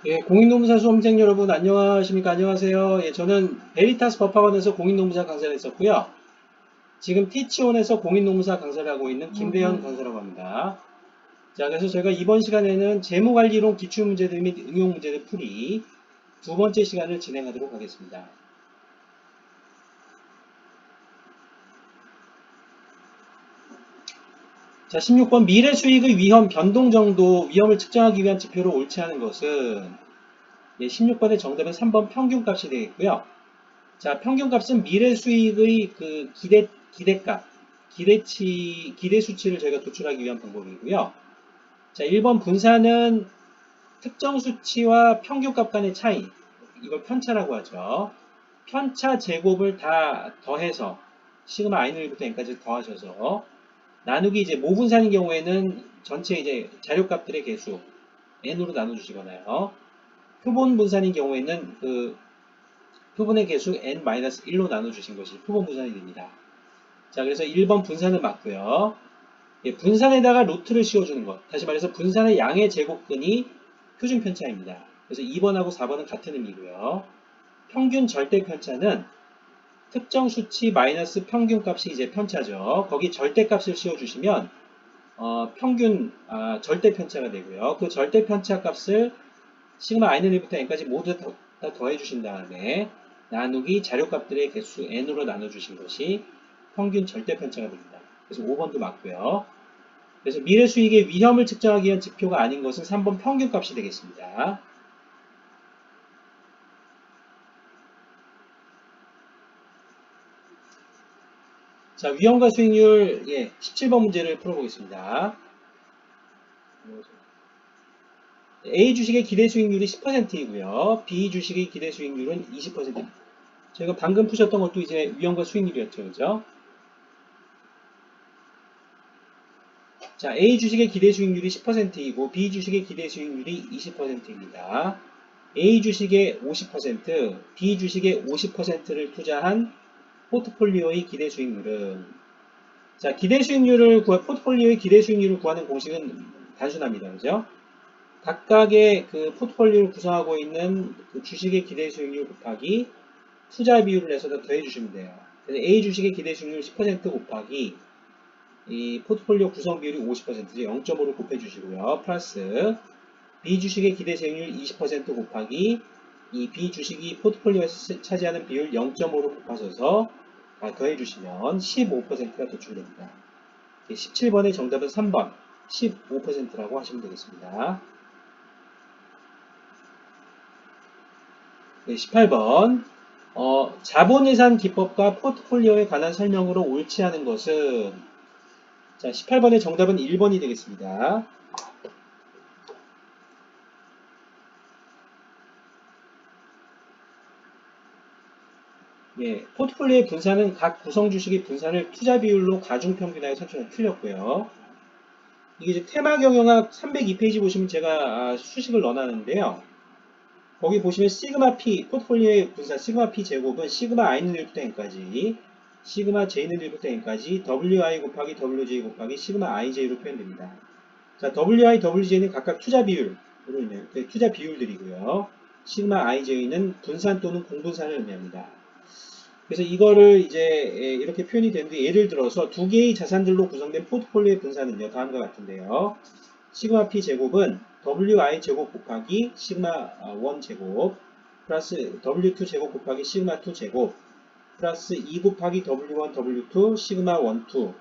예, 공인노무사 수험생 여러분 안녕하십니까? 안녕하세요. 예, 저는 베리타스 법학원에서 공인노무사 강사를 했었고요. 지금 티치온에서 공인노무사 강사를 하고 있는 김대현 강사라고 합니다. 자, 그래서 저희가 이번 시간에는 재무관리론 기출문제들 및 응용문제들 풀이 두 번째 시간을 진행하도록 하겠습니다. 자, 16번 미래 수익의 위험 변동 정도 위험을 측정하기 위한 지표로 옳지 않은 것은 예, 16번의 정답은 3번 평균값이 되겠고요. 자, 평균값은 미래 수익의 그 기대값, 기대 수치를 저희가 도출하기 위한 방법이고요. 자, 1번 분산은 특정 수치와 평균값 간의 차이, 이걸 편차라고 하죠. 편차 제곱을 다 더해서 시그마 i는 1부터 n까지 더하셔서 나누기 이제 모분산인 경우에는 전체 이제 자료값들의 개수 n으로 나눠주시거나요. 표본 분산인 경우에는 그 표본의 개수 n-1로 나눠주신 것이 표본 분산이 됩니다. 자, 그래서 1번 분산은 맞고요. 예, 분산에다가 루트를 씌워주는 것. 다시 말해서 분산의 양의 제곱근이 표준 편차입니다. 그래서 2번하고 4번은 같은 의미고요. 평균 절대 편차는 특정 수치 마이너스 평균값이 이제 편차죠. 거기 절대값을 씌워주시면 평균 절대 편차가 되고요. 그 절대 편차 값을 시그마 i는 1부터 n까지 모두 다 더해주신 다음에 나누기 자료값들의 개수 n으로 나눠주신 것이 평균 절대 편차가 됩니다. 그래서 5번도 맞고요. 그래서 미래 수익의 위험을 측정하기 위한 지표가 아닌 것은 3번 평균값이 되겠습니다. 자, 위험과 수익률 17번 문제를 풀어보겠습니다. A 주식의 기대 수익률이 10%이고요. B 주식의 기대 수익률은 20%입니다. 저희가 방금 푸셨던 것도 이제 위험과 수익률이었죠. 그죠? 자, A 주식의 기대 수익률이 10%이고 B 주식의 기대 수익률이 20%입니다. A 주식의 50%, B 주식의 50%를 투자한 포트폴리오의 기대 수익률은 자, 포트폴리오의 기대 수익률을 구하는 공식은 단순합니다. 그죠? 각각의 그 포트폴리오를 구성하고 있는 그 주식의 기대 수익률 곱하기 투자 비율을 내서 더해 주시면 돼요. 그래서 A 주식의 기대 수익률 10% 곱하기 이 포트폴리오 구성 비율이 50%죠. 0.5를 곱해 주시고요. 플러스 B 주식의 기대 수익률 20% 곱하기 이 B 주식이 포트폴리오에서 차지하는 비율 0.5를 곱하셔서 더해 주시면 15%가 도출됩니다. 17번의 정답은 3번 15%라고 하시면 되겠습니다. 네, 18번 자본예산 기법과 포트폴리오에 관한 설명으로 옳지 않은 것은 자, 18번의 정답은 1번이 되겠습니다. 예, 포트폴리오의 분산은 각 구성 주식의 분산을 투자 비율로 가중평균하여 산출하는 틀렸고요. 이게 이제 테마 경영학 302페이지 보시면 제가 수식을 넣어놨는데요. 거기 보시면 시그마 P, 포트폴리오의 분산 시그마 P 제곱은 시그마 I는 1부터 N까지, 시그마 J는 1부터 N까지 WI 곱하기 WJ 곱하기 시그마 IJ로 표현됩니다. 자, WI, WJ는 각각 투자 비율, 투자 비율들이고요. 시그마 IJ는 분산 또는 공분산을 의미합니다. 그래서 이거를 이제 이렇게 표현이 되는데 예를 들어서 두 개의 자산들로 구성된 포트폴리오의 분산은요. 다음과 같은데요. 시그마 P 제곱은 WI 제곱 곱하기 시그마 1 제곱 플러스 W2 제곱 곱하기 시그마 2 제곱 플러스 2 곱하기 W1 W2 시그마 1 2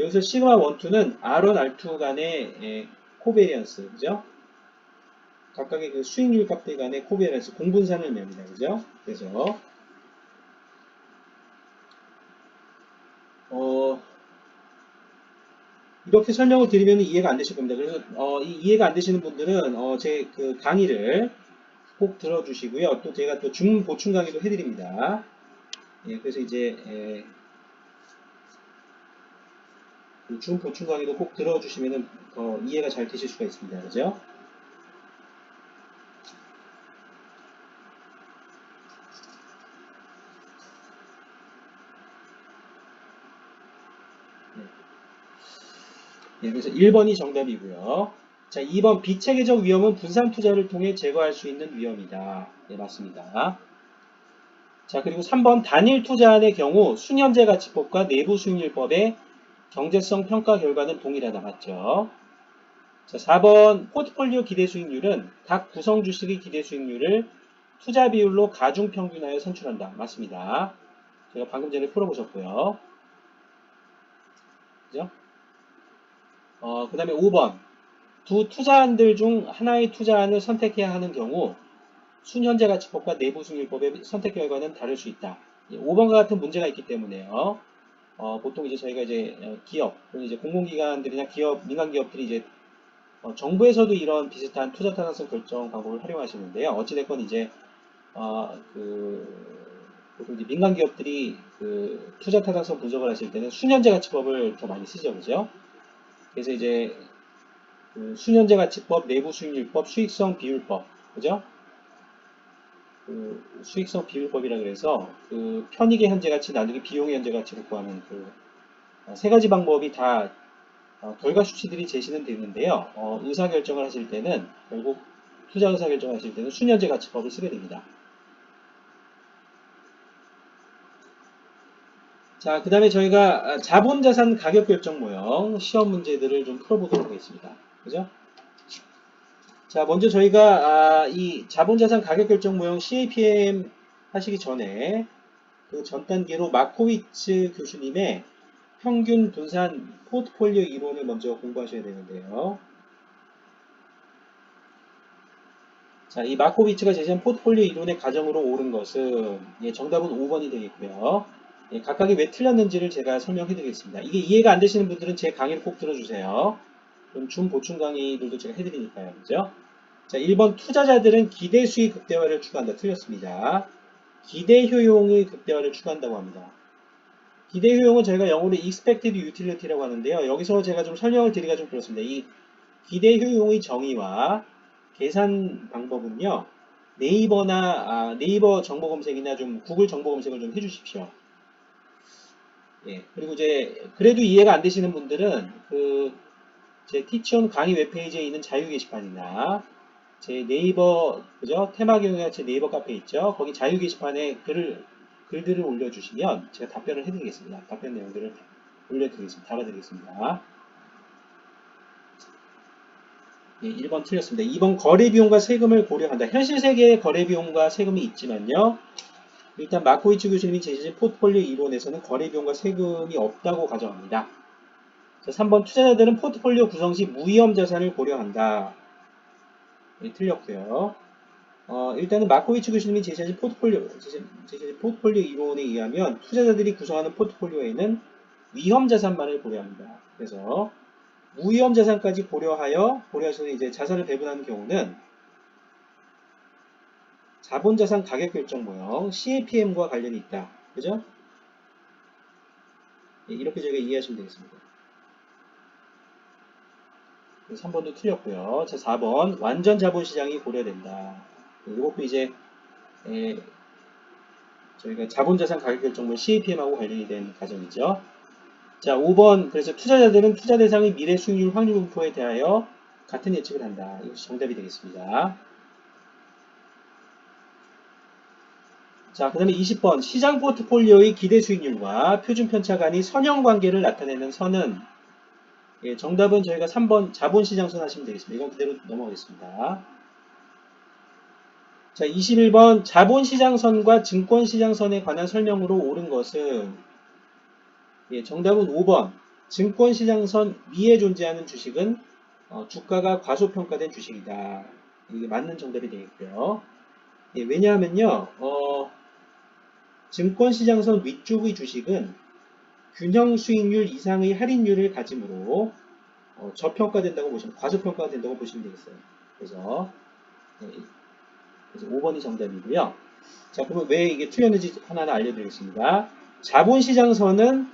여기서 시그마 1 2는 R1 R2 간의 코베리언스 그죠? 각각의 그 수익률 값들 간의 코베리언스 공분산을 의미합니다. 그죠? 그래서 이렇게 설명을 드리면 이해가 안 되실 겁니다. 그래서 이해가 안 되시는 분들은 제 그 강의를 꼭 들어주시고요. 또 제가 또 줌 보충 강의도 해드립니다. 예, 그래서 이제 줌 보충 강의도 꼭 들어주시면 더 이해가 잘 되실 수가 있습니다. 그죠? 예, 그래서 1번이 정답이고요. 자, 2번 비체계적 위험은 분산 투자를 통해 제거할 수 있는 위험이다. 네, 맞습니다. 자, 그리고 3번 단일 투자안의 경우 순현재 가치법과 내부 수익률법의 경제성 평가 결과는 동일하다. 맞죠? 자, 4번 포트폴리오 기대 수익률은 각 구성 주식의 기대 수익률을 투자 비율로 가중 평균하여 산출한다. 맞습니다. 제가 방금 전에 풀어보셨고요. 그죠? 그 다음에 5번 두 투자안들 중 하나의 투자안을 선택해야 하는 경우 순현재 가치법과 내부 수익률법의 선택 결과는 다를 수 있다. 5번과 같은 문제가 있기 때문에요. 보통 이제 저희가 이제 기업, 또는 이제 공공기관들이나 기업, 민간기업들이 이제 정부에서도 이런 비슷한 투자 타당성 결정 방법을 활용하시는데요. 어찌됐건 이제 보통 이제 민간기업들이 그 투자 타당성 분석을 하실 때는 순현재 가치법을 더 많이 쓰죠, 그죠? 그래서 이제 그 순현재 가치법, 내부 수익률법, 수익성 비율법, 그죠? 그 수익성 비율법이라 그래서 그 편익의 현재 가치 나누기 비용의 현재 가치를 구하는 그 세 가지 방법이 다 결과 수치들이 제시는 되는데요. 의사결정을 하실 때는 결국 투자 의사결정을 하실 때는 순현재 가치법을 쓰게 됩니다. 자, 그 다음에 저희가 자본자산 가격 결정 모형 시험 문제들을 좀 풀어보도록 하겠습니다. 그죠? 자, 먼저 저희가 이 자본자산 가격 결정 모형 CAPM 하시기 전에 그 전 단계로 마코비츠 교수님의 평균 분산 포트폴리오 이론을 먼저 공부하셔야 되는데요. 자, 이 마코비츠가 제시한 포트폴리오 이론의 가정으로 옳은 것은 정답은 5번이 되겠고요. 각각이 왜 틀렸는지를 제가 설명해 드리겠습니다. 이게 이해가 안 되시는 분들은 제 강의를 꼭 들어주세요. 그럼 준 보충 강의들도 제가 해드리니까요. 그죠? 자, 1번 투자자들은 기대 수익 극대화를 추구한다. 틀렸습니다. 기대 효용의 극대화를 추구한다고 합니다. 기대 효용은 저희가 영어로 expected utility라고 하는데요. 여기서 제가 좀 설명을 드리기가 좀 그렇습니다. 이 기대 효용의 정의와 계산 방법은요. 네이버 정보 검색이나 좀 구글 정보 검색을 좀 해주십시오. 예. 그리고 이제 그래도 이해가 안 되시는 분들은 제 티치온 강의 웹페이지에 있는 자유 게시판이나 제 네이버 그죠? 테마경영같이 네이버 카페 있죠? 거기 자유 게시판에 글들을 올려주시면 제가 답변을 해드리겠습니다. 답변 내용들을 올려드리겠습니다. 달아드리겠습니다. 예, 1번 틀렸습니다. 2번 거래비용과 세금을 고려한다. 현실 세계의 거래비용과 세금이 있지만요. 일단 마코이츠 교수님이 제시한 포트폴리오 이론에서는 거래비용과 세금이 없다고 가정합니다. 자, 3번 투자자들은 포트폴리오 구성 시 무위험 자산을 고려한다. 예, 틀렸고요. 일단은 마코이츠 교수님이 제시하신 포트폴리오 이론에 의하면 투자자들이 구성하는 포트폴리오에는 위험 자산만을 고려합니다. 그래서 무위험 자산까지 고려해서 이제 자산을 배분하는 경우는 자본자산 가격 결정 모형 CAPM과 관련이 있다. 그죠? 예, 이렇게 저희가 이해하시면 되겠습니다. 3번도 틀렸고요. 자, 4번 완전 자본시장이 고려된다. 이것도 이제 저희가 자본자산 가격 결정물 CAPM하고 관련이 된 과정이죠. 자, 5번 그래서 투자자들은 투자 대상의 미래 수익률 확률 분포에 대하여 같은 예측을 한다. 이것이 정답이 되겠습니다. 자, 그 다음에 20번 시장 포트폴리오의 기대 수익률과 표준 편차 간의 선형 관계를 나타내는 선은 정답은 저희가 3번 자본시장선 하시면 되겠습니다. 이건 그대로 넘어가겠습니다. 자, 21번 자본시장선과 증권시장선에 관한 설명으로 옳은 것은 정답은 5번 증권시장선 위에 존재하는 주식은 주가가 과소평가된 주식이다. 이게 맞는 정답이 되겠고요. 왜냐하면요. 증권시장선 위쪽의 주식은 균형 수익률 이상의 할인율을 가지므로 저평가된다고 보시면 과소평가가 된다고 보시면 되겠어요. 그래서 5번이 정답이고요. 자, 그러면 왜 이게 틀렸는지 하나하나 알려드리겠습니다. 자본시장선은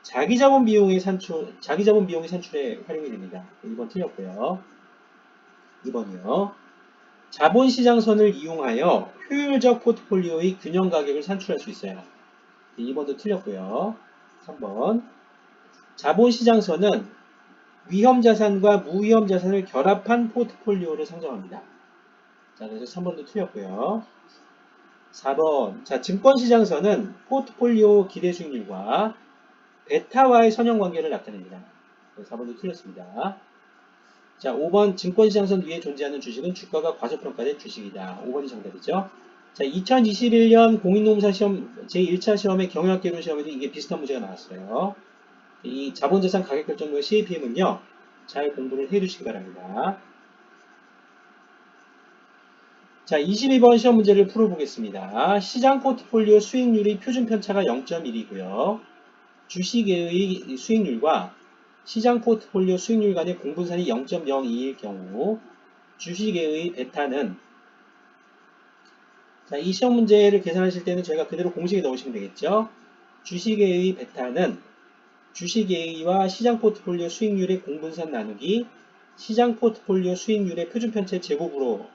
자기자본 비용의 산출에 활용이 됩니다. 1번 틀렸고요. 2번이요. 자본시장선을 이용하여 효율적 포트폴리오의 균형 가격을 산출할 수 있어요. 2번도 틀렸고요. 3번. 자본시장선은 위험 자산과 무위험 자산을 결합한 포트폴리오를 상정합니다. 자, 그래서 3번도 틀렸고요. 4번. 자, 증권시장에서는 포트폴리오 기대 수익률과 베타와의 선형관계를 나타냅니다. 4번도 틀렸습니다. 자, 5번. 증권시장선 위에 존재하는 주식은 주가가 과소평가된 주식이다. 5번이 정답이죠. 자, 2021년 공인노무사 시험 제1차 시험의 경영학개론 시험에도 이게 비슷한 문제가 나왔어요. 이 자본자산 가격결정과 CAPM은요, 잘 공부를 해두시기 바랍니다. 자, 22번 시험 문제를 풀어보겠습니다. 시장 포트폴리오 수익률의 표준 편차가 0.1이고요. 주식의 수익률과 시장 포트폴리오 수익률 간의 공분산이 0.02일 경우 주식의 베타는, 자, 이 시험 문제를 계산하실 때는 저희가 그대로 공식에 넣으시면 되겠죠. 주식의 베타는 주식A와 시장 포트폴리오 수익률의 공분산 나누기 시장 포트폴리오 수익률의 표준 편차의 제곱으로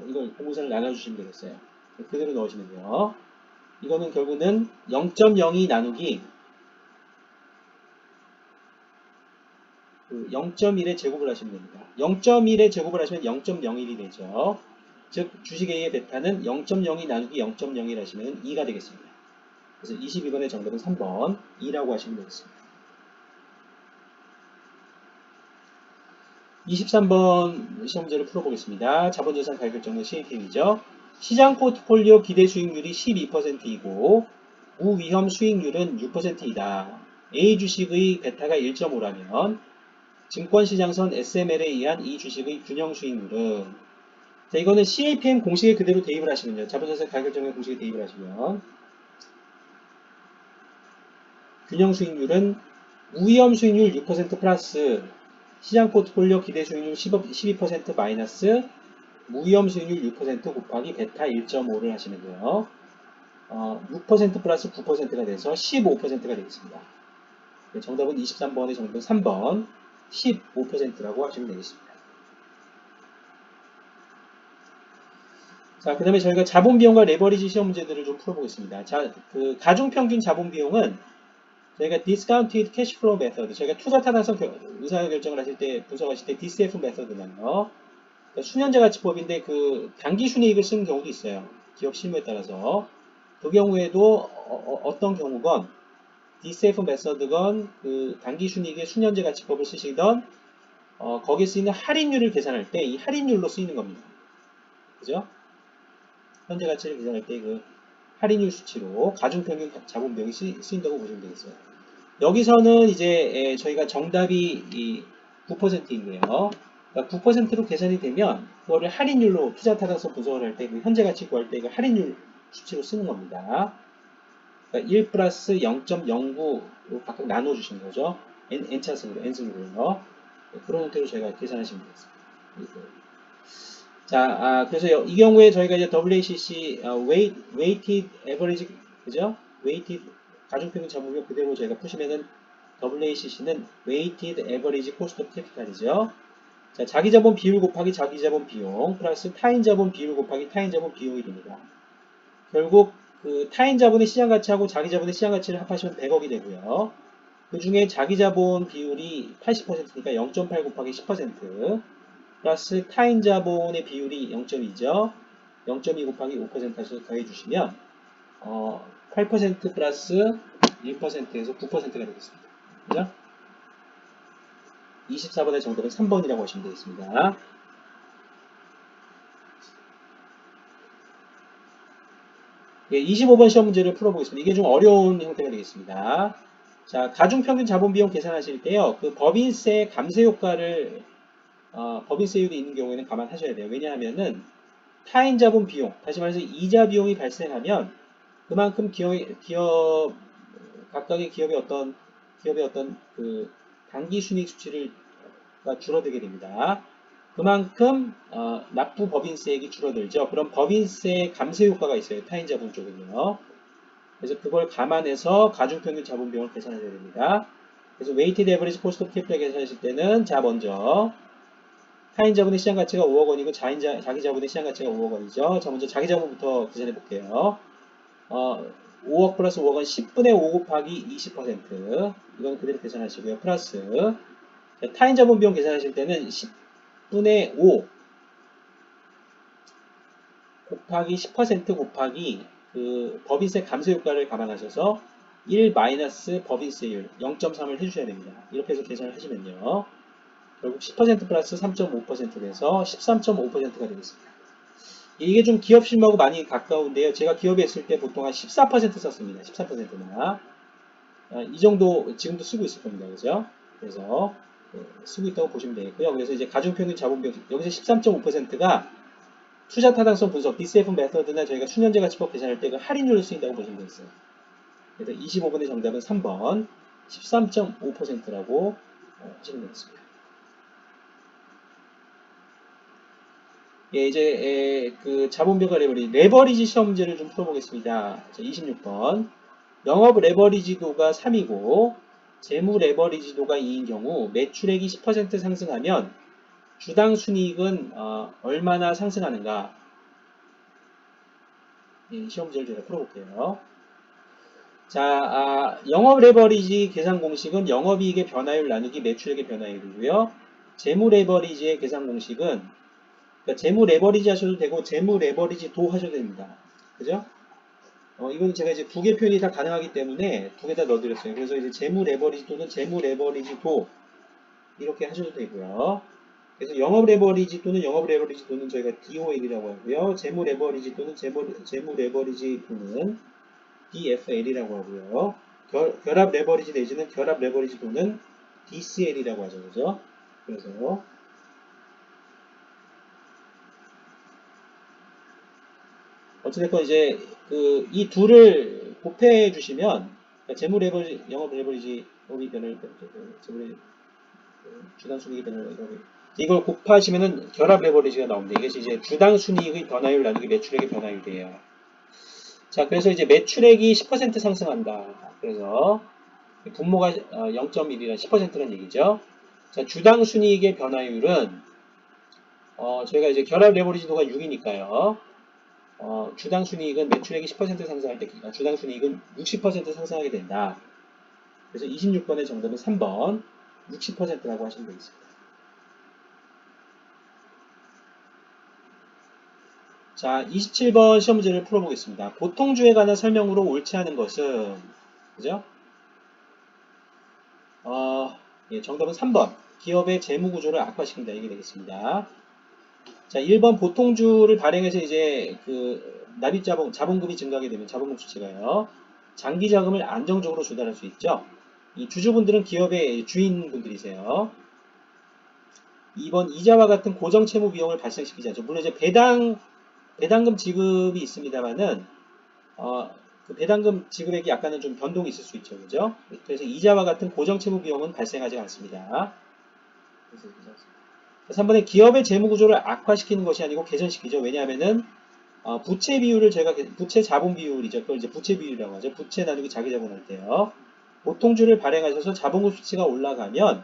이걸 공분산을 나눠주시면 되겠어요. 그대로 넣으시면 돼요. 이거는 결국은 0.02 나누기 0.1의 제곱을 하시면 됩니다. 0.1의 제곱을 하시면 0.01이 되죠. 즉 주식 A의 베타는 0.02 나누기 0.01 하시면 2가 되겠습니다. 그래서 22번의 정답은 3번 2라고 하시면 되겠습니다. 23번 시험 문제를 풀어보겠습니다. 자본자산 가격정의 CAPM이죠. 시장 포트폴리오 기대 수익률이 12%이고 무위험 수익률은 6%이다. A 주식의 베타가 1.5라면 증권시장선 SML에 의한 이 주식의 균형 수익률은, 자, 이거는 CAPM 공식에 그대로 대입을 하시면요. 자본자산 가격정의 공식에 대입을 하시면 균형 수익률은 무위험 수익률 6% 플러스 시장 포트폴리오 기대 수익률 12% 마이너스 무위험 수익률 6% 곱하기 베타 1.5를 하시면 돼요. 6% 플러스 9%가 돼서 15%가 되겠습니다. 정답은 23번의 정답은 3번 15%라고 하시면 되겠습니다. 자, 그 다음에 저희가 자본비용과 레버리지 시험 문제들을 좀 풀어보겠습니다. 자, 그 가중평균 자본비용은 저희가 discounted cash flow method, 저희가 투자 타당성 의사결정을 하실 때, 분석하실 때 DCF 메서드는요, 그러니까 수년제 가치법인데 그 단기 순이익을 쓰는 경우도 있어요. 기업 실무에 따라서. 그 경우에도 어떤 경우건 DCF 메서드건 그 단기 순이익의 수년제 가치법을 쓰시던 거기에 쓰이는 할인율을 계산할 때 이 할인율로 쓰이는 겁니다. 그죠? 현재 가치를 계산할 때 그 할인율 수치로 가중평균 자본비용이 쓰인다고 보시면 되겠어요. 여기서는 이제 저희가 정답이 9%인데요. 그러니까 9%로 계산이 되면 그거를 할인율로 투자 타당성 분석을 할 때 그 현재 가치 구할 때 그 할인율 수치로 쓰는 겁니다. 그러니까 1 플러스 0.09로 각각 나눠주시는 거죠. n차승으로, n승으로요. 그런 형태로 저희가 계산하시면 되겠습니다. 자, 그래서 이 경우에 저희가 이제 WACC, weighted average, 그죠? weighted 가중평균 자본비용 그대로 저희가 푸시면은 WACC는 weighted average cost of capital이죠. 자, 자기자본 비율 곱하기 자기자본 비용 플러스 타인자본 비율 곱하기 타인자본 비용이 됩니다. 결국 그 타인자본의 시장가치하고 자기자본의 시장가치를 합하시면 100억이 되고요. 그 중에 자기자본 비율이 80%니까 0.8 곱하기 10% 플러스 타인자본의 비율이 0.2죠. 0.2 곱하기 5% 해서 더해주시면 8% 플러스 1%에서 9%가 되겠습니다. 그죠? 24번의 정답은 3번이라고 하시면 되겠습니다. 예, 25번 시험 문제를 풀어보겠습니다. 이게 좀 어려운 형태가 되겠습니다. 자, 가중평균 자본비용 계산하실 때요. 그 법인세 감세 효과를 법인세율이 있는 경우에는 감안하셔야 돼요. 왜냐하면은 타인 자본 비용, 다시 말해서 이자 비용이 발생하면 그만큼 각각의 기업의 어떤 그 단기 순이익 수치를 줄어들게 됩니다. 그만큼 납부 법인세액이 줄어들죠. 그럼 법인세 감세 효과가 있어요. 타인 자본 쪽은요. 그래서 그걸 감안해서 가중평균 자본 비용을 계산하셔야 됩니다. 그래서 weighted average cost of capital 계산하실 때는 자 먼저 타인 자본의 시장 가치가 5억 원이고 자기 자본의 시장 가치가 5억 원이죠. 자 먼저 자기 자본부터 계산해 볼게요. 5억 플러스 5억은 10분의 5 곱하기 20%. 이건 그대로 계산하시고요. 플러스 타인 자본 비용 계산하실 때는 10분의 5 곱하기 10% 곱하기 그 법인세 감세 효과를 감안하셔서 1 마이너스 법인세율 0.3을 해주셔야 됩니다. 이렇게 해서 계산을 하시면요. 결국 10% 플러스 3.5% 돼서 13.5%가 되겠습니다. 이게 좀 기업 실무하고 많이 가까운데요. 제가 기업에 있을 때 보통 한 14% 썼습니다. 14%나. 이 정도 지금도 쓰고 있을 겁니다. 그죠? 그래서 쓰고 있다고 보시면 되겠고요. 그래서 이제 가중평균 자본비용 여기서 13.5%가 투자 타당성 분석, DCF 메서드나 저희가 순현재 가치법 계산할 때 그 할인율을 쓰인다고 보시면 되겠어요. 그래서 25번의 정답은 3번 13.5%라고 하시면 되겠습니다. 예, 이제 그 자본비용과 레버리지 시험제를 좀 풀어보겠습니다. 26번 영업 레버리지도가 3이고 재무 레버리지도가 2인 경우 매출액이 10% 상승하면 주당 순이익은 얼마나 상승하는가? 예, 시험제를 제가 풀어볼게요. 자, 영업 레버리지 계산 공식은 영업이익의 변화율 나누기 매출액의 변화율이고요. 재무 레버리지의 계산 공식은 그러니까 재무 레버리지 하셔도 되고 재무 레버리지 도 하셔도 됩니다. 그죠? 이건 제가 이제 두 개 표현이 다 가능하기 때문에 두 개 다 넣어드렸어요. 그래서 이제 재무 레버리지 도는 재무 레버리지 도 이렇게 하셔도 되고요. 그래서 영업 레버리지 또는 영업 레버리지 도는 저희가 DOL이라고 하고요. 재무 레버리지 또는 재무 레버리지 도는 DFL이라고 하고요. 결합 레버리지 내지는 결합 레버리지 도는 DCL이라고 하죠. 그죠? 그래서 어찌됐건 이제 이 둘을 곱해 주시면 그러니까 재무 레버리지, 영업 레버리지, 여기 변을 재무 주당 순이익 변을 이걸 곱하시면은 결합 레버리지가 나옵니다. 이것이 이제 주당 순이익의 변화율 나누기 매출액의 변화율이에요. 자, 그래서 이제 매출액이 10% 상승한다. 그래서 분모가 0.1이라 10%란 얘기죠. 자, 주당 순이익의 변화율은 저희가 이제 결합 레버리지도가 6이니까요. 주당 순이익은 매출액이 10% 상승할 때 주당 순이익은 60% 상승하게 된다. 그래서 26번의 정답은 3번 60%라고 하시면 되겠습니다. 자, 27번 시험 문제를 풀어보겠습니다. 보통주에 관한 설명으로 옳지 않은 것은 그죠? 예, 정답은 3번 기업의 재무구조를 악화시킨다 이게 되겠습니다. 자, 1번 보통주를 발행해서 이제 자본금이 증가하게 되면 자본금 수치가요. 장기 자금을 안정적으로 조달할 수 있죠. 이 주주분들은 기업의 주인분들이세요. 2번 이자와 같은 고정 채무 비용을 발생시키지 않죠. 물론 이제 배당금 지급이 있습니다만은 그 배당금 지급액이 약간은 좀 변동이 있을 수 있죠. 그죠? 그래서 이자와 같은 고정 채무 비용은 발생하지 않습니다. 그래서 3번에 기업의 재무 구조를 악화시키는 것이 아니고 개선시키죠. 왜냐하면은 부채 비율을 저희가 부채 자본 비율이죠. 그걸 이제 부채 비율이라고 하죠. 부채 나누기 자기 자본 할 때요. 보통주를 발행하셔서 자본금 수치가 올라가면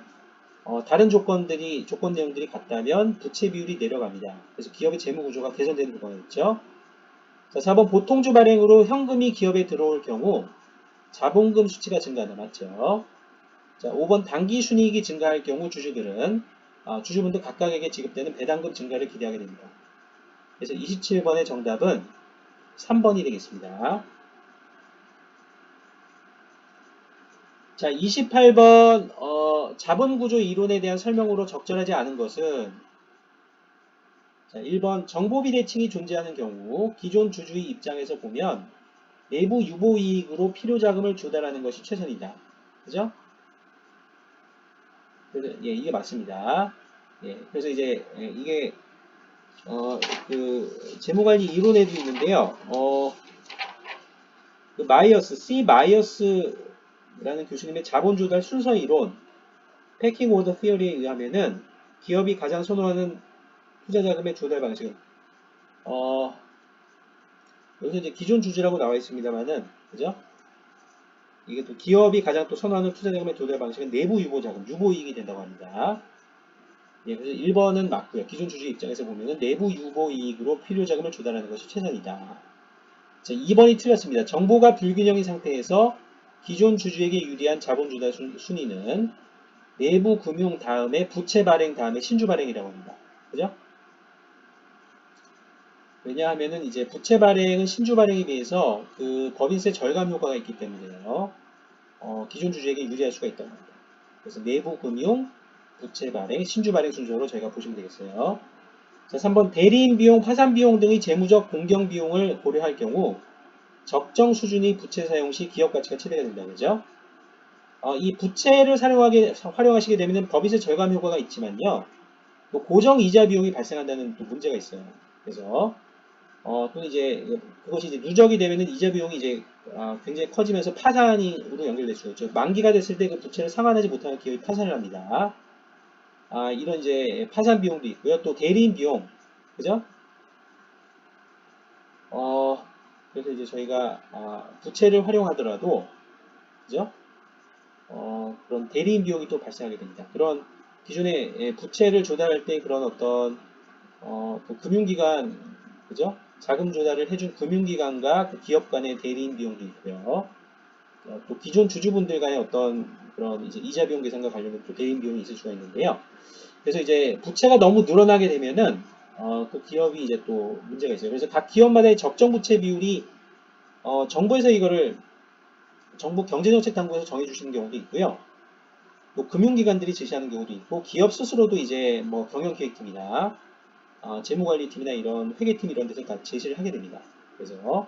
다른 조건 내용들이 같다면 부채 비율이 내려갑니다. 그래서 기업의 재무 구조가 개선되는 경우가 있죠. 자, 4번 보통주 발행으로 현금이 기업에 들어올 경우 자본금 수치가 증가한다. 맞죠? 자, 5번 당기 순이익이 증가할 경우 주주분들 각각에게 지급되는 배당금 증가를 기대하게 됩니다. 그래서 27번의 정답은 3번이 되겠습니다. 자, 28번 자본구조 이론에 대한 설명으로 적절하지 않은 것은 자, 1번 정보비대칭이 존재하는 경우 기존 주주의 입장에서 보면 내부 유보이익으로 필요자금을 조달하는 것이 최선이다. 그죠? 그래서 예, 이게 맞습니다. 예, 그래서 이제 이게 재무관리 이론에도 있는데요. C 마이어스라는 교수님의 자본조달 순서 이론, 패킹 오더 티어리에 의하면은 기업이 가장 선호하는 투자자금의 조달 방식은 여기서 이제 기존 주주라고 나와 있습니다만은 그죠? 이게 또 기업이 가장 또 선호하는 투자자금의 조달 방식은 내부 유보자금, 유보이익이 된다고 합니다. 예, 그래서 1번은 맞고요. 기존 주주 입장에서 보면은 내부 유보이익으로 필요자금을 조달하는 것이 최선이다. 자, 2번이 틀렸습니다. 정보가 불균형인 상태에서 기존 주주에게 유리한 자본 조달 순위는 내부 금융 다음에 부채 발행 다음에 신주 발행이라고 합니다. 그죠? 왜냐하면은 이제 부채 발행은 신주 발행에 비해서 그 법인세 절감 효과가 있기 때문에요. 기존 주주에게 유리할 수가 있다고 합니다. 그래서 내부 금융, 부채 발행, 신주 발행 순서로 저희가 보시면 되겠어요. 자, 3번 대리인 비용, 파산 비용 등의 재무적 공경 비용을 고려할 경우 적정 수준의 부채 사용 시 기업 가치가 최대가 된다. 그죠? 이 부채를 활용하시게 되면 법인세 절감 효과가 있지만요. 또 고정 이자 비용이 발생한다는 또 문제가 있어요. 그래서 또 이제 그것이 이제 누적이 되면은 이자 비용이 이제 굉장히 커지면서 파산으로 연결될 수가 있죠. 만기가 됐을 때 그 부채를 상환하지 못하는 기업이 파산을 합니다. 이런 이제 파산 비용도 있고요. 또 대리인 비용, 그죠? 그래서 이제 저희가 부채를 활용하더라도, 그죠? 그런 대리인 비용이 또 발생하게 됩니다. 그런 기존에 부채를 조달할 때 그런 어떤 그 금융기관, 그죠? 자금 조달을 해준 금융기관과 그 기업 간의 대리인 비용도 있고요. 또 기존 주주분들 간의 어떤 그런 이제 이자 비용 계산과 관련된 또 대리인 비용이 있을 수가 있는데요. 그래서 이제 부채가 너무 늘어나게 되면은 그 기업이 이제 또 문제가 있어요. 그래서 각 기업마다의 적정 부채 비율이 정부에서 이거를 정부 경제정책당국에서 정해주시는 경우도 있고요. 또 금융기관들이 제시하는 경우도 있고 기업 스스로도 이제 뭐 경영기획팀이나 재무관리팀이나 이런 회계팀 이런 데서 다 제시를 하게 됩니다. 그래서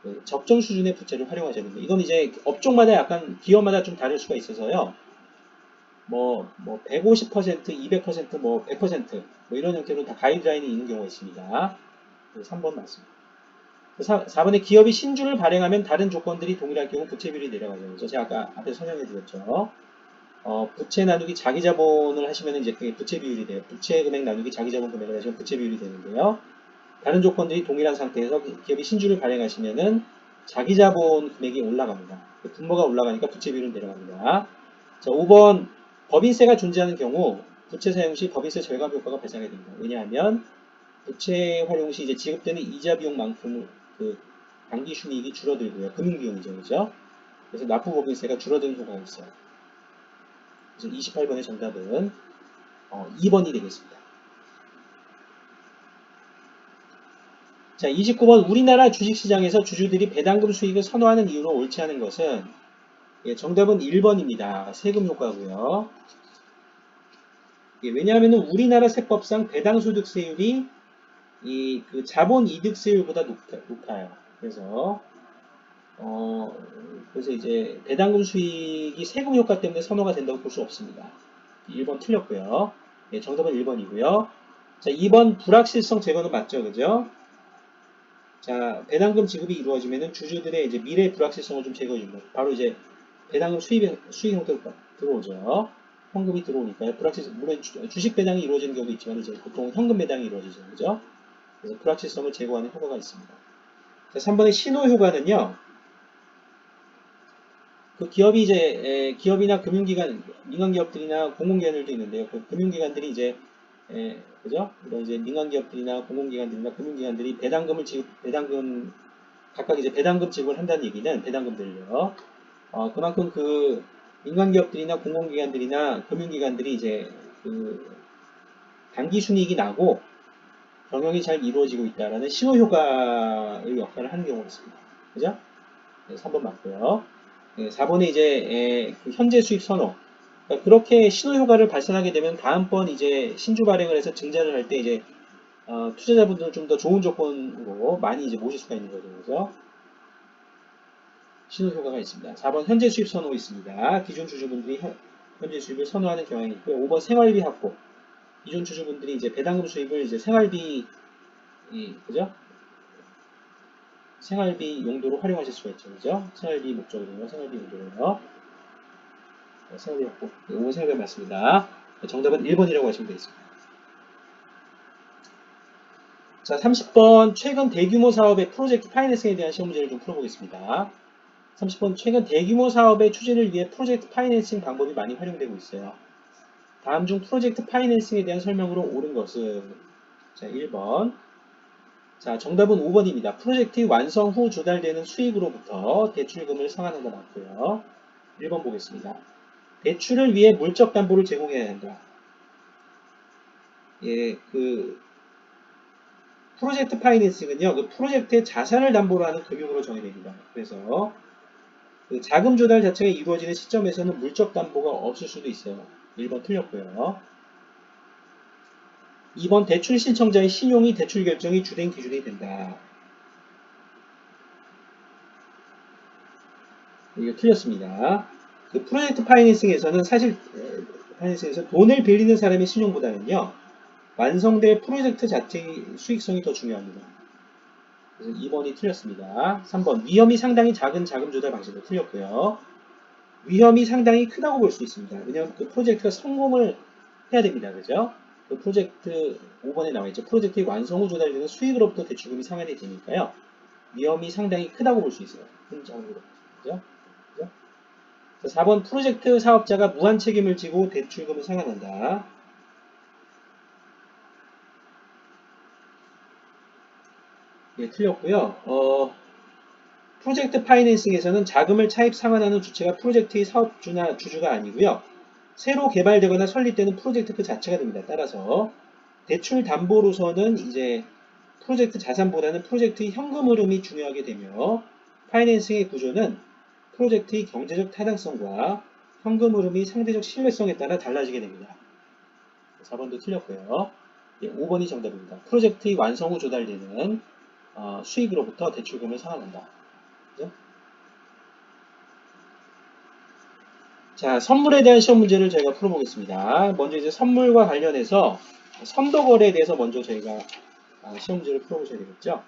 그 적정 수준의 부채를 활용하셔야 됩니다. 이건 이제 업종마다 약간 기업마다 좀 다를 수가 있어서요. 뭐 150%, 200%, 뭐 100%, 뭐 이런 형태로 다 가이드라인이 있는 경우가 있습니다. 3번 맞습니다. 4번에 기업이 신주를 발행하면 다른 조건들이 동일할 경우 부채 비율이 내려가죠. 그래서 제가 아까 앞에 설명해 드렸죠. 부채 나누기 자기 자본을 하시면 이제 그게 부채 비율이 돼요. 부채 금액 나누기 자기 자본 금액을 하시면 부채 비율이 되는데요. 다른 조건들이 동일한 상태에서 기업이 신주를 발행하시면은 자기 자본 금액이 올라갑니다. 분모가 올라가니까 부채 비율은 내려갑니다. 자, 5번 법인세가 존재하는 경우 부채 사용 시 법인세 절감 효과가 발생하게 됩니다. 왜냐하면 부채 활용 시 이제 지급되는 이자 비용만큼 그 당기 순이익이 줄어들고요. 금융 비용이죠, 그죠? 그래서 납부 법인세가 줄어드는 효과가 있어요. 그래서 28번의 정답은 2번이 되겠습니다. 자, 29번 우리나라 주식시장에서 주주들이 배당금 수익을 선호하는 이유로 옳지 않은 것은 정답은 1번입니다. 세금 효과고요. 왜냐하면 우리나라 세법상 배당소득세율이 그 자본이득세율보다 높아요. 그래서 이제 배당금 수익이 세금 효과 때문에 선호가 된다고 볼 수 없습니다. 1번 틀렸고요. 정답은 1번이고요. 자, 2번 불확실성 제거는 맞죠, 그죠? 자, 배당금 지급이 이루어지면은 주주들의 이제 미래 불확실성을 좀 제거해줍니다. 바로 이제 배당금 수익 형태로 들어오죠. 현금이 들어오니까요. 물론 주식 배당이 이루어지는 경우도 있지만 이제 보통 현금 배당이 이루어지죠, 그죠? 그래서 불확실성을 제거하는 효과가 있습니다. 자, 3번의 신호 효과는요. 그 기업이 이제 기업이나 금융기관, 민간기업들이나 공공기관들도 있는데요. 그 금융기관들이 이제 그죠? 이런 이제 민간기업들이나 공공기관들이나 금융기관들이 배당금 각각 이제 배당금 지급을 한다는 얘기는 배당금들요. 그만큼 그 민간기업들이나 공공기관들이나 금융기관들이 이제 그 단기 순이익이 나고 경영이 잘 이루어지고 있다라는 신호효과의 역할을 하는 경우가 있습니다. 그죠? 네, 3번 맞고요. 네, 4번에 이제 그 현재 수익 선호. 그러니까 그렇게 신호효과를 발산하게 되면 다음번 이제 신주 발행을 해서 증자를 할 때 이제 투자자분들을 좀 더 좋은 조건으로 많이 이제 모실 수가 있는 거죠. 그래서 신호효과가 있습니다. 4번 현재 수입 선호 있습니다. 기존 주주분들이 현재 수입을 선호하는 경향이 있고요. 5번 생활비 확보. 기존 주주분들이 이제 배당금 수입을 이제 그죠? 생활비 용도로 활용하실 수가 있죠. 그죠? 생활비 목적으로요. 생활비 용도로요. 생활비 확보. 5번 생활비 맞습니다. 정답은 1번이라고 하시면 되겠습니다. 자, 30번 최근 대규모 사업의 프로젝트 파이낸싱에 대한 시험 문제를 좀 풀어보겠습니다. 30번 최근 대규모 사업의 추진을 위해 프로젝트 파이낸싱 방법이 많이 활용되고 있어요. 다음 중 프로젝트 파이낸싱에 대한 설명으로 옳은 것은 자, 1번. 자, 정답은 5번입니다. 프로젝트 완성 후 조달되는 수익으로부터 대출금을 상환한다 맞고요. 1번 보겠습니다. 대출을 위해 물적 담보를 제공해야 한다. 예, 그 프로젝트 파이낸싱은요, 그 프로젝트의 자산을 담보로 하는 금융으로 정의됩니다. 그래서 그 자금 조달 자체가 이루어지는 시점에서는 물적 담보가 없을 수도 있어요. 1번 틀렸고요. 2번 대출 신청자의 신용이 대출 결정이 주된 기준이 된다. 이거 틀렸습니다. 그 프로젝트 파이낸싱에서는 사실 파이낸싱에서 돈을 빌리는 사람의 신용보다는요, 완성될 프로젝트 자체의 수익성이 더 중요합니다. 그래서 2번이 틀렸습니다. 3번 위험이 상당히 작은 자금 조달 방식도 틀렸고요. 위험이 상당히 크다고 볼 수 있습니다. 왜냐하면 그 프로젝트가 성공을 해야 됩니다. 그죠? 그 프로젝트 5번에 나와 있죠. 프로젝트의 완성 후 조달되는 수익으로부터 대출금이 상환이 되니까요. 위험이 상당히 크다고 볼 수 있어요. 큰 자금으로. 그죠? 그죠? 4번 프로젝트 사업자가 무한 책임을 지고 대출금을 상환한다. 예, 틀렸고요. 프로젝트 파이낸싱에서는 자금을 차입 상환하는 주체가 프로젝트의 사업주나 주주가 아니고요. 새로 개발되거나 설립되는 프로젝트 그 자체가 됩니다. 따라서 대출 담보로서는 이제 프로젝트 자산보다는 프로젝트의 현금 흐름이 중요하게 되며 파이낸싱의 구조는 프로젝트의 경제적 타당성과 현금 흐름이 상대적 신뢰성에 따라 달라지게 됩니다. 4번도 틀렸고요. 5번이 정답입니다. 프로젝트의 완성 후 조달되는 수익으로부터 대출금을 상환한다. 그죠? 자, 선물에 대한 시험 문제를 저희가 풀어보겠습니다. 먼저 이제 선물과 관련해서 선도거래에 대해서 먼저 저희가 시험 문제를 풀어보셔야 되겠죠.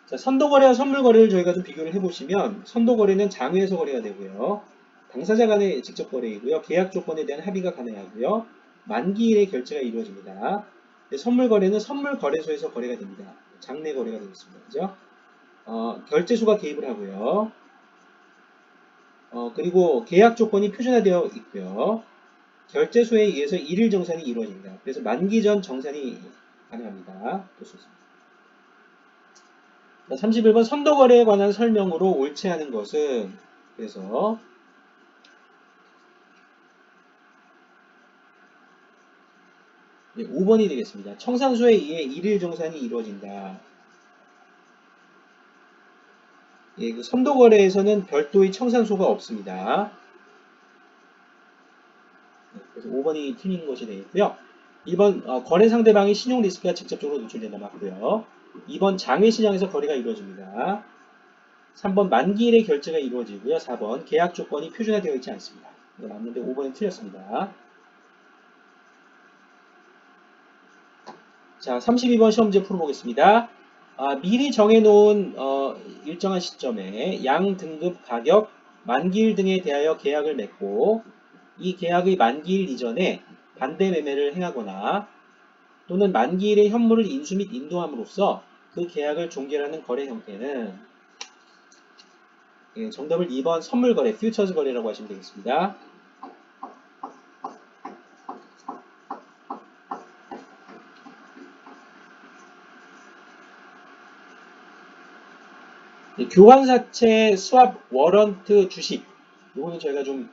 자, 선도거래와 선물거래를 저희가 좀 비교를 해보시면 선도거래는 장외에서 거래가 되고요. 당사자 간의 직접 거래이고요. 계약 조건에 대한 합의가 가능하고요. 만기일에 결제가 이루어집니다. 선물거래는 선물거래소에서 거래가 됩니다. 장내 거래가 되겠습니다. 그죠? 결제소가 개입을 하고요. 그리고 계약 조건이 표준화되어 있고요. 결제소에 의해서 일일 정산이 이루어집니다. 그래서 만기 전 정산이 가능합니다. 볼 수 있습니다. 31번 선도거래에 관한 설명으로 옳지 않은 것은 그래서 5번이 되겠습니다. 청산소에 의해 일일 정산이 이루어진다. 예, 그 선도거래에서는 별도의 청산소가 없습니다. 그래서 5번이 틀린 것이 되겠고요. 1번 거래 상대방의 신용 리스크가 직접적으로 노출된다 맞고요. 2번 장외시장에서 거래가 이루어집니다. 3번 만기일에 결제가 이루어지고요. 4번 계약 조건이 표준화되어 있지 않습니다. 이거 맞는데 5번은 틀렸습니다. 자, 32번 시험 문제 풀어보겠습니다. 미리 정해놓은 일정한 시점에 양 등급 가격, 만기일 등에 대하여 계약을 맺고 이 계약의 만기일 이전에 반대 매매를 행하거나 또는 만기일의 현물을 인수 및 인도함으로써 그 계약을 종결하는 거래 형태는 예, 정답을 2번 선물거래, 퓨처즈 거래라고 하시면 되겠습니다. 예, 교환사채, 스왑, 워런트, 주식 이거는 저희가 좀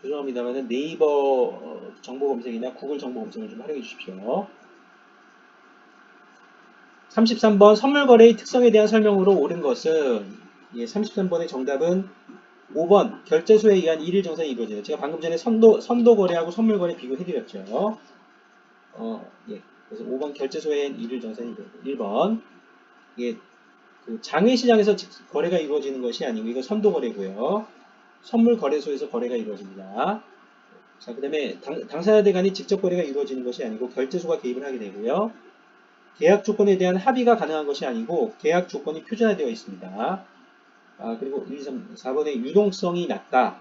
죄송합니다만 네이버 정보 검색이나 구글 정보 검색을 좀 활용해 주십시오. 33번 선물거래의 특성에 대한 설명으로 옳은 것은 예, 33번의 정답은 5번 결제소에 의한 일일 정산이 이루어져요. 제가 방금 전에 선도거래하고 선물거래 비교해드렸죠. 예, 그래서 5번 결제소에 의한 일일 정산이 이루어져요. 1번 예, 그 장외시장에서 거래가 이루어지는 것이 아니고 이거 선도거래고요. 선물거래소에서 거래가 이루어집니다. 자, 그 다음에 당사자들 간의 직접 거래가 이루어지는 것이 아니고 결제소가 개입을 하게 되고요. 계약 조건에 대한 합의가 가능한 것이 아니고 계약 조건이 표준화되어 있습니다. 그리고 1, 2, 3, 4번에 유동성이 낮다.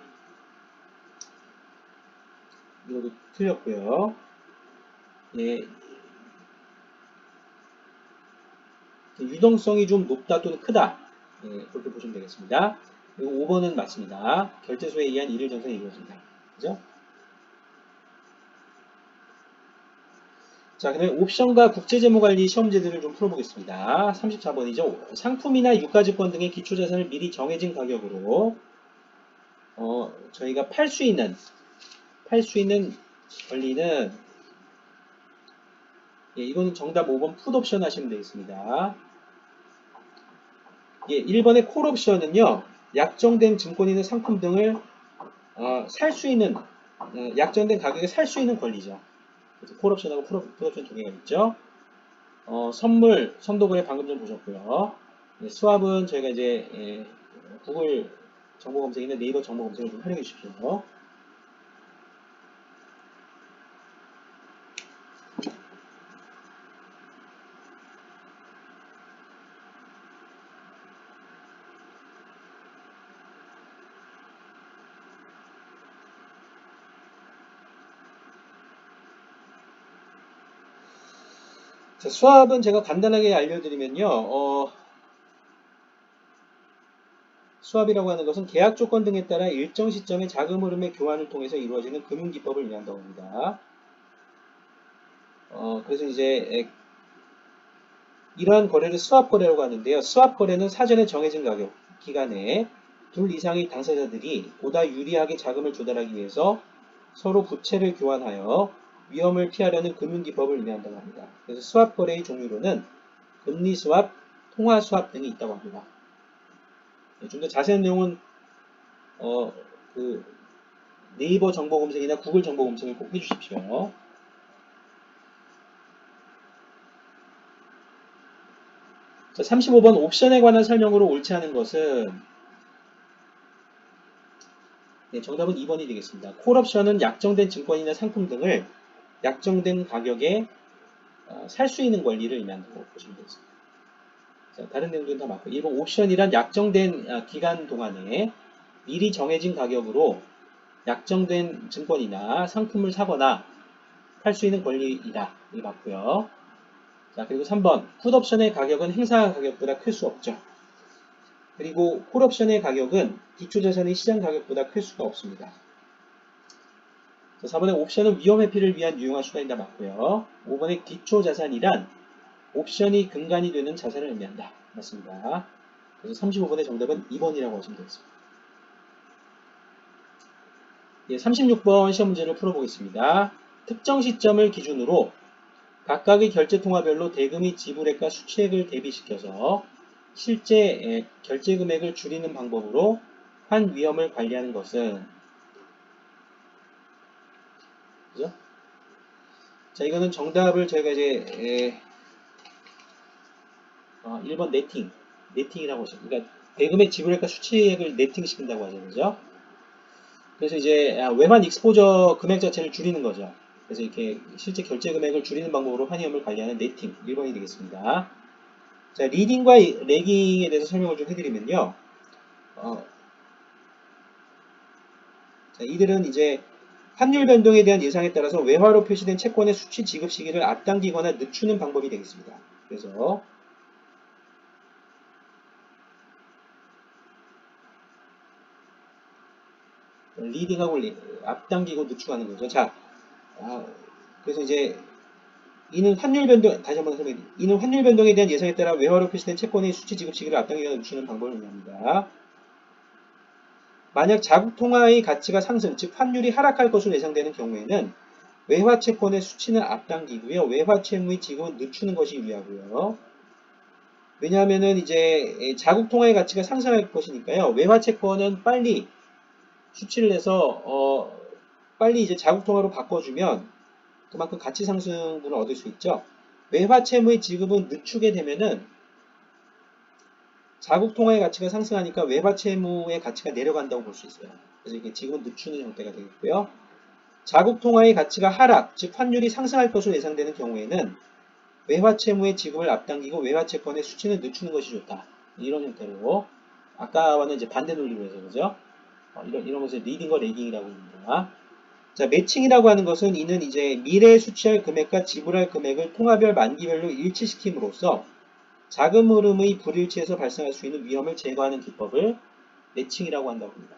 이것도 틀렸고요. 예, 유동성이 좀 높다 또는 크다. 예, 그렇게 보시면 되겠습니다. 그리고 5번은 맞습니다. 결제소에 의한 일일 정산이 이루어진다. 그죠? 자, 그다음에 옵션과 국제재무관리 시험제들을 좀 풀어보겠습니다. 34번이죠. 상품이나 유가증권 등의 기초자산을 미리 정해진 가격으로 저희가 팔 수 있는 권리는, 예, 이거는 정답 5번 풋옵션 하시면 되겠습니다. 예, 1번의 콜옵션은요, 약정된 증권이나 상품 등을 살 수 있는, 약정된 가격에 살 수 있는 권리죠. 그래서 콜옵션하고 풋옵션 두 개가 있죠. 선물, 선도거래 방금 전 보셨고요. 예, 스왑은 저희가 이제 구글 정보 검색이나 네이버 정보 검색을 좀 활용해 주십시오. 자, 스왑은 제가 간단하게 알려드리면요. 스왑이라고 하는 것은 계약 조건 등에 따라 일정 시점의 자금 흐름의 교환을 통해서 이루어지는 금융기법을 의미한다고 합니다. 그래서 이제 이러한 거래를 스왑 거래라고 하는데요. 스왑 거래는 사전에 정해진 가격 기간에 둘 이상의 당사자들이 보다 유리하게 자금을 조달하기 위해서 서로 부채를 교환하여 위험을 피하려는 금융기법을 의미한다고 합니다. 그래서 스왑 거래의 종류로는 금리 스왑, 통화 스왑 등이 있다고 합니다. 좀 더 자세한 내용은 그 네이버 정보 검색이나 구글 정보 검색을 꼭 해주십시오. 자, 35번 옵션에 관한 설명으로 옳지 않은 것은, 네, 정답은 2번이 되겠습니다. 콜옵션은 약정된 증권이나 상품 등을 약정된 가격에 살 수 있는 권리를 의미한다고 보시면 되겠습니다. 자, 다른 내용들은 다 맞고 1번 옵션이란 약정된 기간 동안에 미리 정해진 가격으로 약정된 증권이나 상품을 사거나 팔 수 있는 권리이다. 이 맞고요. 자, 그리고 3번 풋옵션의 가격은 행사 가격보다 클 수 없죠. 그리고 콜옵션의 가격은 기초자산의 시장 가격보다 클 수가 없습니다. 자, 4번의 옵션은 위험 회피를 위한 유용한 수단이다 맞고요. 5번의 기초자산이란 옵션이 근간이 되는 자산을 의미한다. 맞습니다. 그래서 35번의 정답은 2번이라고 하시면 되겠습니다. 예, 36번 시험 문제를 풀어보겠습니다. 특정 시점을 기준으로 각각의 결제통화별로 대금이 지불액과 수취액을 대비시켜서 실제 결제 금액을 줄이는 방법으로 환 위험을 관리하는 것은, 그죠? 자, 이거는 정답을 저희가 이제 1번 네팅이라고 하죠. 그러니까 대금의 지불액과 수취액을 네팅시킨다고 하죠, 그죠? 그래서 이제 외환 익스포저 금액 자체를 줄이는 거죠. 그래서 이렇게 실제 결제 금액을 줄이는 방법으로 환 위험을 관리하는 네팅 1번이 되겠습니다. 자, 리딩과 레깅에 대해서 설명을 좀 해드리면요. 자, 이들은 이제 환율 변동에 대한 예상에 따라서 외화로 표시된 채권의 수취 지급 시기를 앞당기거나 늦추는 방법이 되겠습니다. 그래서 리딩하고 앞당기고 늦추는 거죠. 자, 그래서 이제 이는 환율 변동, 다시 한번 설명해 드립니다. 이는 환율 변동에 대한 예상에 따라 외화로 표시된 채권의 수취 지급 시기를 앞당기거나 늦추는 방법을 의미합니다. 만약 자국 통화의 가치가 상승, 즉 환율이 하락할 것으로 예상되는 경우에는 외화 채권의 수치는 앞당기고요. 외화 채무의 지급은 늦추는 것이 유리하고요. 왜냐하면은 이제 자국 통화의 가치가 상승할 것이니까요. 외화 채권은 빨리 수치를 해서 빨리 이제 자국 통화로 바꿔주면 그만큼 가치 상승분을 얻을 수 있죠. 외화 채무의 지급은 늦추게 되면은 자국 통화의 가치가 상승하니까 외화 채무의 가치가 내려간다고 볼 수 있어요. 그래서 이게 지급은 늦추는 형태가 되겠고요. 자국 통화의 가치가 하락, 즉 환율이 상승할 것으로 예상되는 경우에는 외화 채무의 지급을 앞당기고 외화 채권의 수치는 늦추는 것이 좋다. 이런 형태로 아까와는 이제 반대 논리로 해서 그죠? 이런 것을 리딩과 레깅이라고 합니다. 자, 매칭이라고 하는 것은 이는 이제 미래에 수취할 금액과 지불할 금액을 통화별 만기별로 일치시킴으로써 자금 흐름의 불일치에서 발생할 수 있는 위험을 제거하는 기법을 매칭이라고 한다고 합니다.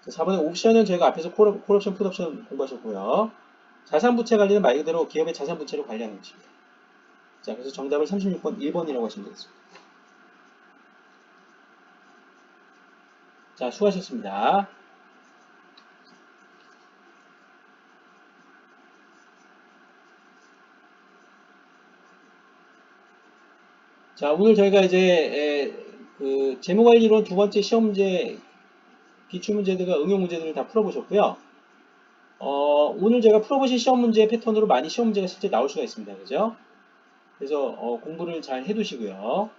자, 4번의 옵션은 저희가 앞에서 콜옵션, 풋옵션 공부하셨고요. 자산부채 관리는 말 그대로 기업의 자산부채를 관리하는 것입니다. 자, 그래서 정답을 36번 1번이라고 하시면 되겠습니다. 자, 수고하셨습니다. 자, 오늘 저희가 이제 그 재무관리론 두 번째 시험 문제, 기출문제들과 응용 문제들을 다 풀어보셨고요. 오늘 제가 풀어보신 시험 문제 패턴으로 많이 시험 문제가 실제 나올 수가 있습니다. 그죠? 그래서 공부를 잘 해두시고요.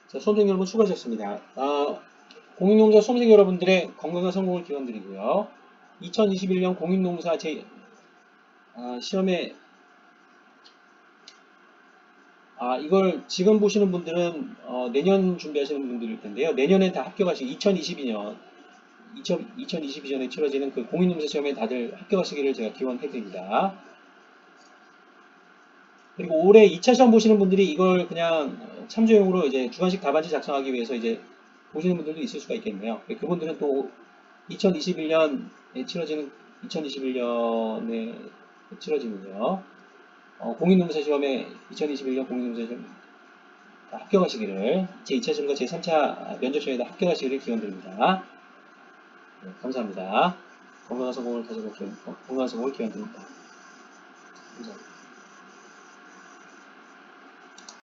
자, 수험생 여러분 수고하셨습니다. 공인농사 수험생 여러분들의 건강한 성공을 기원드리고요. 2021년 공인농사 시험에 이걸 지금 보시는 분들은 내년 준비하시는 분들일 텐데요. 내년에 다 합격하시기 2022년에 치러지는 그 공인농사 시험에 다들 합격하시기를 제가 기원해드립니다. 그리고 올해 2차 시험 보시는 분들이 이걸 그냥 참조용으로 이제 주관식 답안지 작성하기 위해서 이제 보시는 분들도 있을 수가 있겠네요. 그분들은 또 2021년에 치러지는 2021년에 치러지는요. 공인농사 시험에 2021년 공인농사 시험 합격하시기를 제2차 시험과 제3차 면접 시험에다 합격하시기를 기원드립니다. 네, 감사합니다. 건강한 성공을 기원드립니다. 감사합니다.